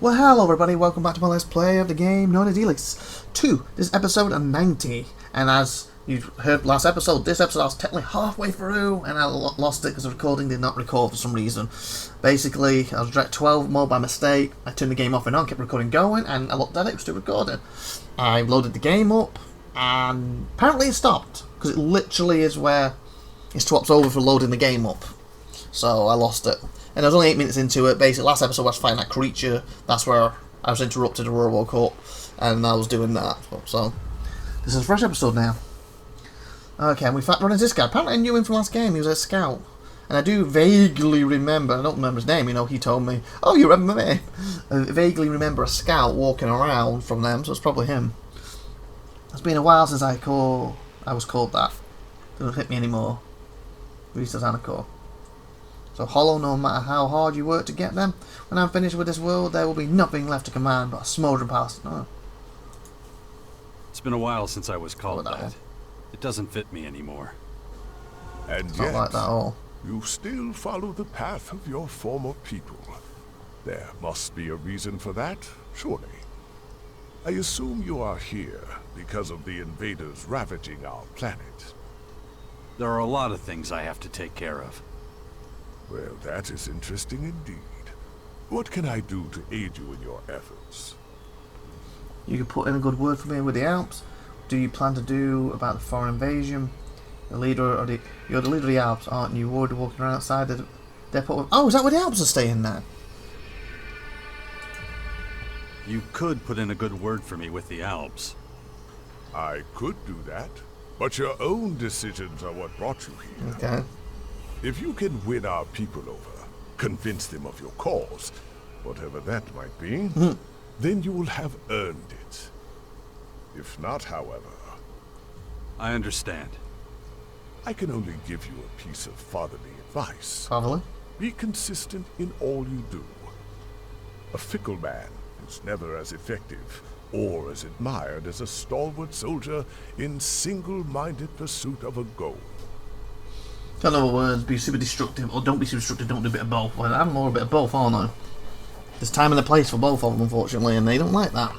Well, hello everybody, welcome back to my Let's Play of the game known as Elex II. This is episode 90, and as you heard last episode, this episode I was technically halfway through, and I lost it because the recording did not record for some reason. Basically, I was at 12 mode by mistake, I turned the game off and on, kept recording going, and I looked at it, it was still recording. I loaded the game up, and apparently it stopped, because it literally is where it swaps over for loading the game up. So I lost it. And I was only 8 minutes into it. Basically, last episode I was fighting that creature. That's where I was interrupted a RoboCop, and I was doing that. So this is a fresh episode now. Okay, and we run into this guy. Apparently I knew him from last game. He was a scout. And I do vaguely remember, I don't remember his name, you know, he told me, oh, you remember me? I vaguely remember a scout walking around from them, so it's probably him. It's been a while since I was called that. Doesn't hit me anymore. Reese Anarcho. So hollow, no matter how hard you work to get them. When I'm finished with this world, there will be nothing left to command but a smouldering past. No. It's been a while since I was called that. It doesn't fit me anymore. And It's yet, not like that at all. you still follow the path of your former people. There must be a reason for that, surely. I assume you are here because of the invaders ravaging our planet. There are a lot of things I have to take care of. Well, that is interesting indeed. What can I do to aid you in your efforts? You can put in a good word for me with the Alps. Do you plan to do about the foreign invasion? You're the leader of the Alps, aren't you? Already walking around outside the depot. Oh, is that where the Alps are staying now? You could put in a good word for me with the Alps. I could do that, but your own decisions are what brought you here. Okay. If you can win our people over, convince them of your cause, whatever that might be, then you will have earned it. If not, however, I understand. I can only give you a piece of fatherly advice. Probably. Be consistent in all you do. A fickle man is never as effective or as admired as a stalwart soldier in single-minded pursuit of a goal. In other words, be super destructive, or don't be super destructive, don't do a bit of both. Well, I'm more a bit of both, aren't I? There's time and a place for both of them, unfortunately, and they don't like that.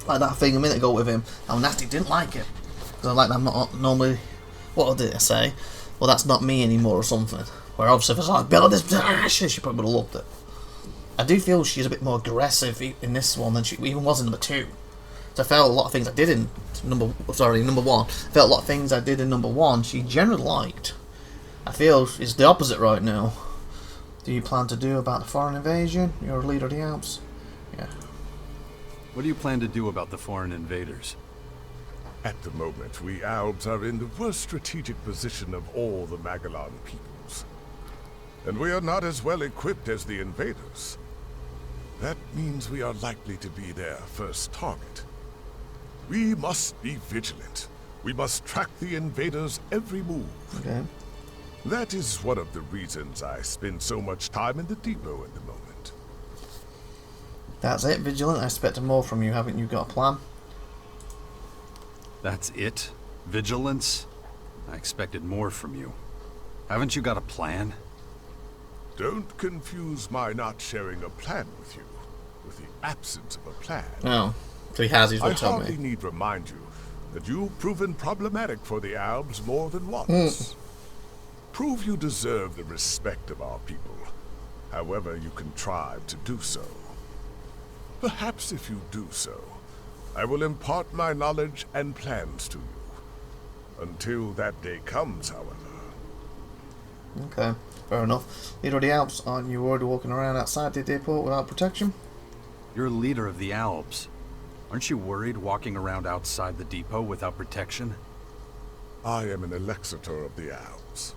Like that thing a minute ago with him, how nasty didn't like it. Because I'm like, I'm not normally... What did I say? Well, that's not me anymore or something. Where obviously if I was like, build this... She probably would have loved it. I do feel she's a bit more aggressive in this one than she even was in number 2. So I felt a lot of things I did in number 1. I felt a lot of things I did in number 1 she generally liked. I feel it's the opposite right now. Do you plan to do about the foreign invasion? You're a leader of the Alps. Yeah. What do you plan to do about the foreign invaders? At the moment, we Albs are in the worst strategic position of all the Magellan peoples. And we are not as well equipped as the invaders. That means we are likely to be their first target. We must be vigilant. We must track the invaders' every move. Okay. That is one of the reasons I spend so much time in the depot at the moment. That's it, Vigilant. I expected more from you. Haven't you got a plan? That's it? Vigilance? I expected more from you. Haven't you got a plan? Don't confuse my not sharing a plan with you with the absence of a plan. No. So he has, he's I what told hardly me. need remind you that you've proven problematic for the Albs more than once. Prove you deserve the respect of our people, however you contrive to do so. Perhaps if you do so, I will impart my knowledge and plans to you. Until that day comes, however. Okay, fair enough. Leader of the Alps, aren't you already walking around outside the depot without protection? You're leader of the Alps. Aren't you worried walking around outside the depot without protection? I am an Elexitor of the Albs.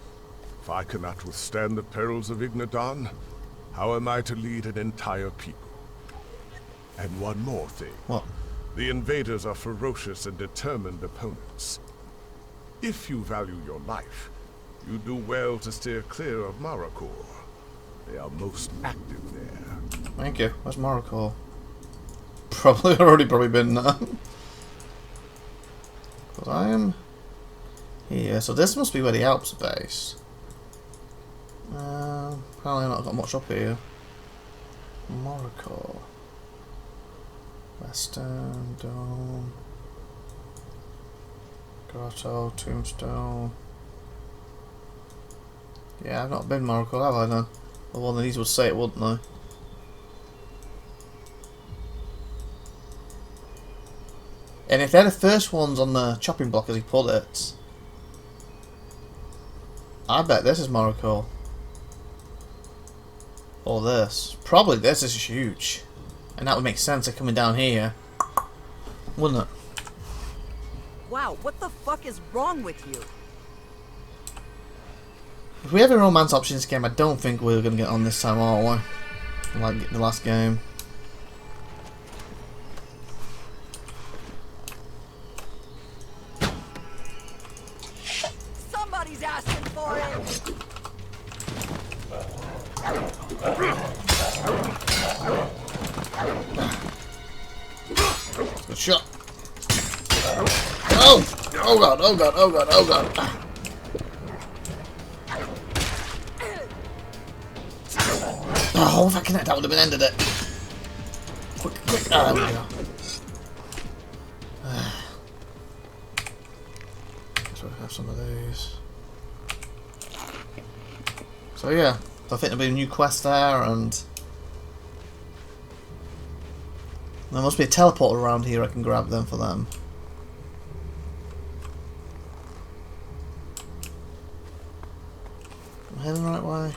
If I cannot withstand the perils of Ignadon, how am I to lead an entire people? And one more thing. What? The invaders are ferocious and determined opponents. If you value your life, you do well to steer clear of Maracor. They are most active there. Thank you. Where's Morocco? Probably been there. Because I am here. So this must be where the Alps are based. Apparently not got much up here. Morocco. Western, Dome, Grotto, Tombstone. Yeah, I've not been Morocco, have I then? Well, one of these would say it, wouldn't they? And if they're the first ones on the chopping block, as he put it, I bet this is Morocco. Or this. Probably this is huge. And that would make sense of coming down here. Wouldn't it? Wow, what the fuck is wrong with you? If we have a romance option in this game, I don't think we're going to get on this time, are we? Like the last game. Somebody's asking for it! Good shot. Oh! Oh god, oh god, oh god, oh god. Oh, if I connect, that would have been ended it. Quick, quick. Ah, there we go. So we have some of these. So yeah, I think there'll be a new quest there, and there must be a teleporter around here I can grab them for them. I'm heading the right way.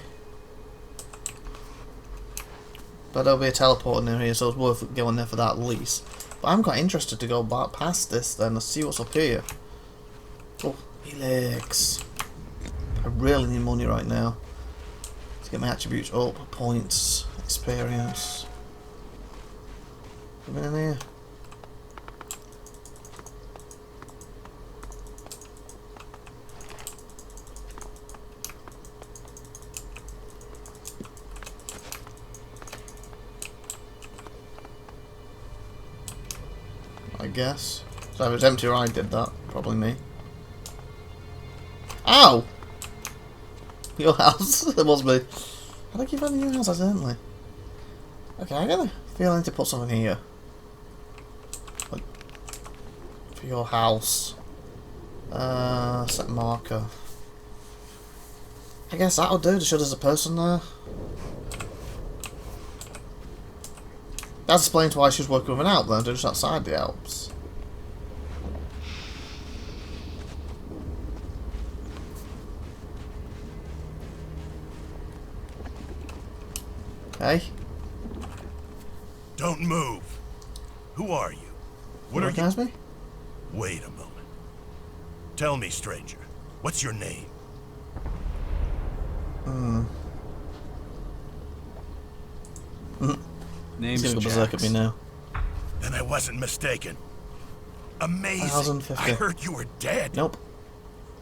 But there'll be a teleporter near here, so it's worth going there for that at least. But I'm quite interested to go back past this then and see what's up here. Oh, Elex. I really need money right now to get my attributes up, points, experience. Come in here. I guess. So if it was empty or I did that, probably me. Ow! Your house. It was me. How did I keep finding your house accidentally? Okay, I got a feeling to put something here. Like, for your house. Set marker. I guess that'll do to show there's a person there. That explains why she was working with an Alp then, just outside the Alps. Okay. Don't move. Who are you? What You are you? recognize me? Wait a moment. Tell me, stranger. What's your name? Name's He's gonna go berserk at me now. Then I wasn't mistaken. Amazing. 1050. I heard you were dead. Nope.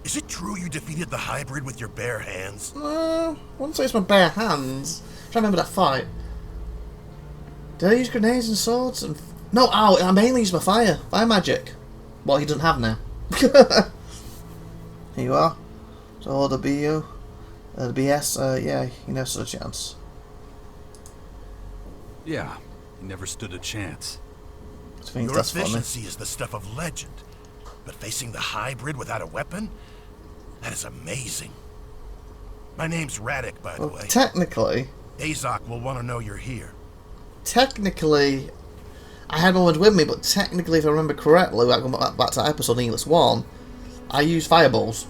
Is it true you defeated the hybrid with your bare hands? I wouldn't say it's my bare hands. I'm trying to remember that fight. Did I use grenades and swords? And no, ow, I mainly used my fire magic. Well, he doesn't have now. Here you are. So the BU. The BS, yeah, you never stood a chance. Yeah, he never stood a chance. I think Your that's funny. efficiency is the stuff of legend. But facing the hybrid without a weapon? That is amazing. My name's Radyk, by the Well, way. technically, Azok will want to know you're here. I had my ones with me, but technically, if I remember correctly, going back to episode Elex 1, I used fireballs.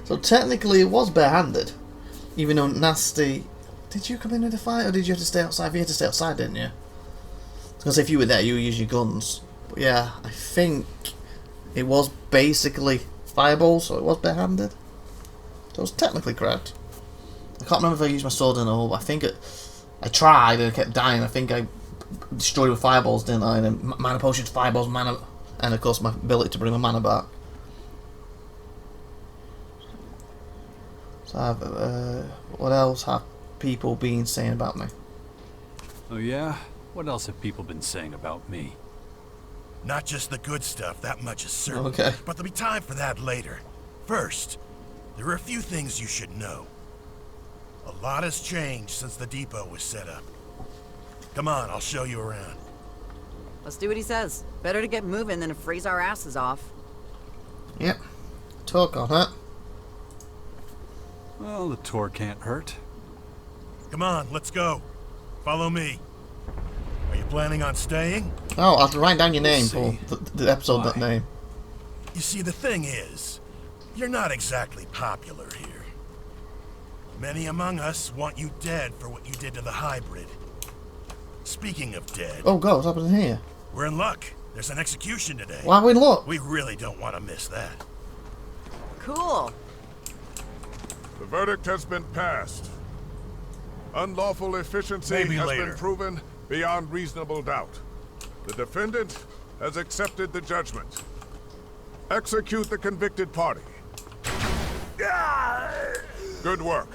So technically, it was barehanded. Even though nasty. Did you come in with a fight, or did you have to stay outside? You had to stay outside, didn't you? I was gonna say if you were there, you would use your guns. But yeah, I think it was basically fireballs, so it was barehanded. So it was technically correct. I can't remember if I used my sword or no, but I think I tried and I kept dying. I think I destroyed it with fireballs, didn't I? And then mana potions, fireballs, mana, and of course my ability to bring my mana back. So what else have people been saying about me? Oh yeah? What else have people been saying about me? Not just the good stuff, that much is certain. Okay. But there'll be time for that later. First, there are a few things you should know. A lot has changed since the depot was set up. Come on, I'll show you around. Let's do what he says. Better to get moving than to freeze our asses off. Yep. Talk on it. Well, the tour can't hurt. Come on, let's go. Follow me. Are you planning on staying? Oh, I have to write down your name Let's for the episode Why? name. You see, the thing is, you're not exactly popular here. Many among us want you dead for what you did to the hybrid. Speaking of dead, Oh god, what's happening here? we're in luck. There's an execution today. Why we look? We really don't want to miss that. Cool. The verdict has been passed. Unlawful efficiency Maybe has later. been proven beyond reasonable doubt. The defendant has accepted the judgment. Execute the convicted party. Good work.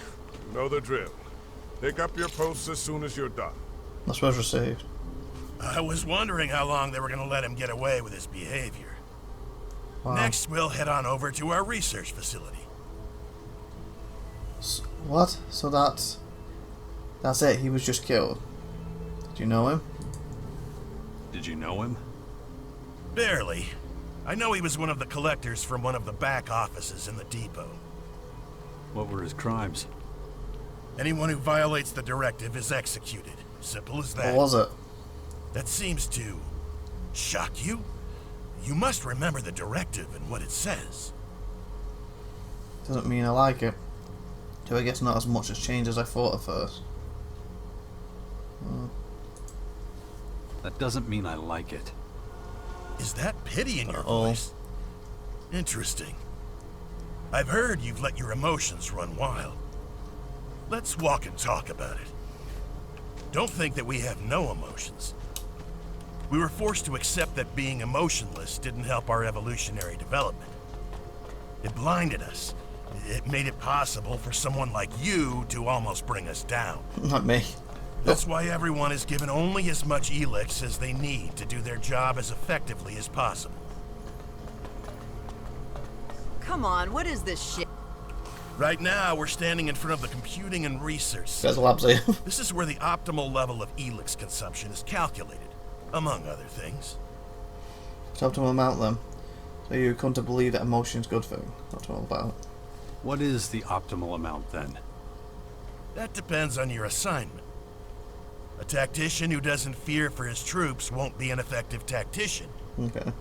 You know the drill. Take up your posts as soon as you're done. That's what's received. I was wondering how long they were going to let him get away with his behavior. Wow. Next, we'll head on over to our research facility. What? So that's it. He was just killed. Did you know him? Did you know him? Barely. I know he was one of the collectors from one of the back offices in the depot. What were his crimes? Anyone who violates the directive is executed. Simple as that. What was it? That seems to shock you? You must remember the directive and what it says. Doesn't mean I like it. So I guess not as much has changed as I thought at first. That doesn't mean I like it. Is that pity in your Uh-oh. voice? Interesting. I've heard you've let your emotions run wild. Let's walk and talk about it. Don't think that we have no emotions. We were forced to accept that being emotionless didn't help our evolutionary development. It blinded us. It made it possible for someone like you to almost bring us down. Not me. That's why everyone is given only as much Elex as they need to do their job as effectively as possible. Come on, what is this shit? Right now, we're standing in front of the Computing and Research There's Center. labs here. This is where the optimal level of Elex consumption is calculated, among other things. It's optimal amount then. So you come to believe that emotion's good thing. That's what all about. What is the optimal amount then? That depends on your assignment. A tactician who doesn't fear for his troops won't be an effective tactician. Okay.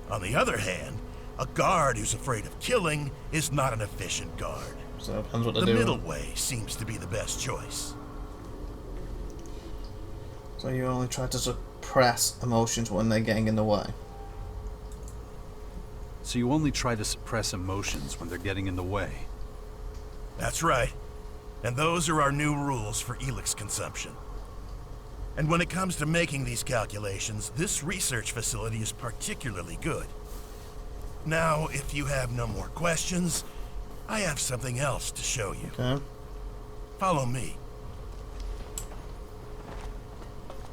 On the other hand, a guard who's afraid of killing is not an efficient guard. So it depends what they're The doing. middle way seems to be the best choice. So you only try to suppress emotions when they're getting in the way. So you only try to suppress emotions when they're getting in the way. That's right. And those are our new rules for Elex consumption. And when it comes to making these calculations, this research facility is particularly good. Now, if you have no more questions, I have something else to show you. Okay. Follow me.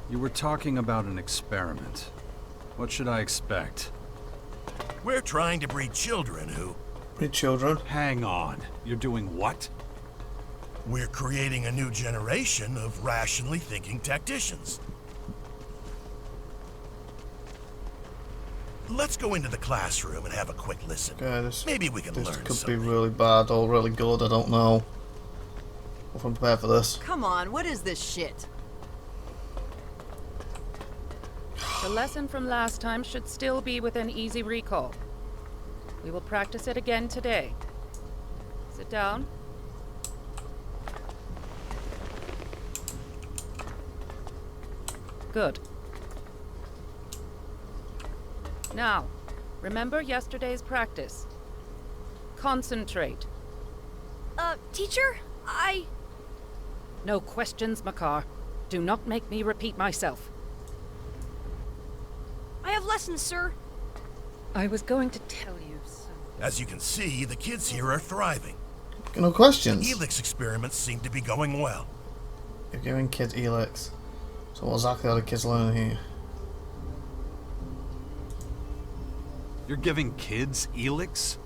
You were talking about an experiment. What should I expect? We're trying to breed children who... Pretty children. Hang on. You're doing what? We're creating a new generation of rationally thinking tacticians. Let's go into the classroom and have a quick listen. Okay, this Maybe we can this learn could be something. really bad or really good. I don't know. If I'm prepared for this. Come on, what is this shit? The lesson from last time should still be within easy recall. We will practice it again today. Sit down. Good. Now, remember yesterday's practice. Concentrate. Teacher? No questions, Makar. Do not make me repeat myself. I have lessons, sir. I was going to tell you so. As you can see, the kids here are thriving. No questions. Elex experiments seem to be going well. You're giving kids Elex. So what exactly are the kids learning here? You're giving kids Elex?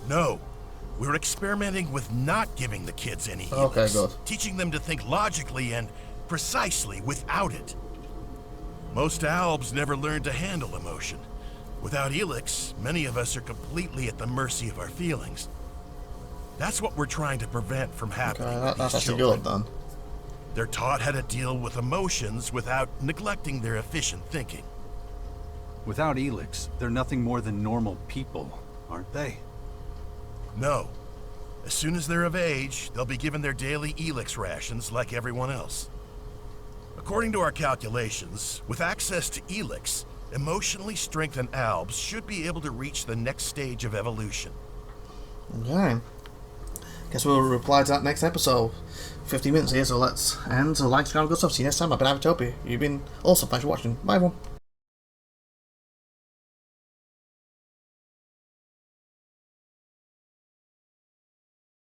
No, we're experimenting with not giving the kids any Elex. Okay, good. Teaching them to think logically and precisely without it. Most Albs never learned to handle emotion. Without Elex, many of us are completely at the mercy of our feelings. That's what we're trying to prevent from happening with That's these actually children. good then. They're taught how to deal with emotions without neglecting their efficient thinking. Without Elex, they're nothing more than normal people, aren't they? No. As soon as they're of age, they'll be given their daily Elex rations like everyone else. According to our calculations, with access to Elex, emotionally strengthened Albs should be able to reach the next stage of evolution. Okay. Guess we'll reply to that next episode. 50 minutes here, so let's end. So like, subscribe, good stuff. See you next time. I've been IVATOPIA. You've been awesome. Thanks for watching. Bye, everyone.